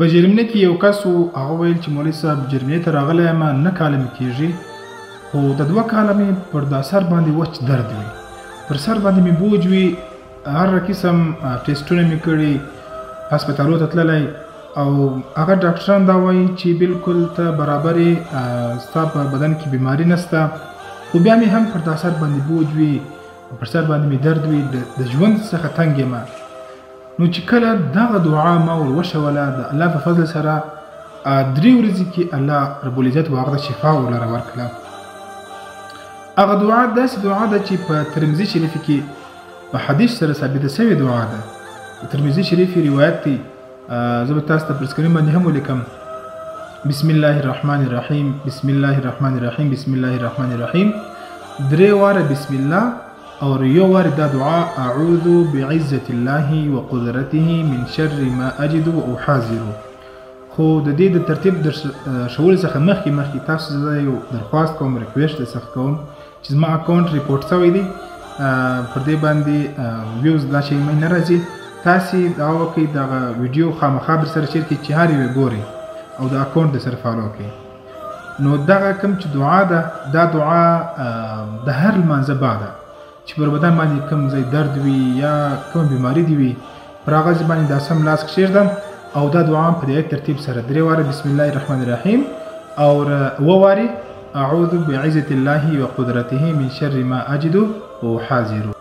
په جرمني کې یو کس و، هغه ویل چې مولوي صاحب جرمني ته راغلی یم، 9 کاله مې کېږي، خو د 2 کاله مې پر دا سر باندې وچ درد وي، پر سر باندې مې بوج وي، هر قسم ټیسټونه مې کړي، هسپتالو ته تللی او هغه ډاکټران دا وایي چې بالکل ته برابر یې، ستا په بدن کې بیماري نشته، خو بیا مې هم پر دا سر باندې بوج وي، پر سر باندې مې درد وي، د ژوند څخه تنګ یم. نو چې کله دغه دعا ما ور وشوله، د الله په فضل سره 3 ورځې کې الله رب العزت هغه ته شفا ولره ورکړه. هغه دعا داسې دعا ده چې په ترمذي شریف کې په حدیث سره ثابته شوې دعا ده. ترمذي شریف روایت دی، زه به تاسو ته پر سکرین باندې هم ولیکم: بسم الله الرحمن الرحیم، بسم الله الرحمن الرحیم، بسم الله الرحمن الرحیم. 3 واره بسم الله او یو واره دا دعا: اعوذ بعزة الله وقدرته من شر ما اجد واحاذر. خو د دې د ترتیب د شول څخه مخکې تاسو زه یو درخواست کوم، ریکویسټ څخه کوم چې زما اکاونټ ریپورټ شوی دی، پر دې باندې ویوز دا شی مې نه راځي. تاسې دا وکړئ، دغه ویډیو خامخا در سره شیر کړئ چې هر یو ګورئ او د اکاونټ د سره فالو کړئ. نو دغه کوم چې دعا ده، دا دعا د هر لمانځه بعده چې پر بدن باندې کوم ځای درد وي یا کوم بیماری دی وي، پر هغه ځای باندې دا سم لاس کښېږدم او دا دعا په دې ترتیب سره 3 واره بسم الله الرحمن الرحیم او 2 واره اعوذ بعزة الله وقدرته من شر ما اجد واحاذر.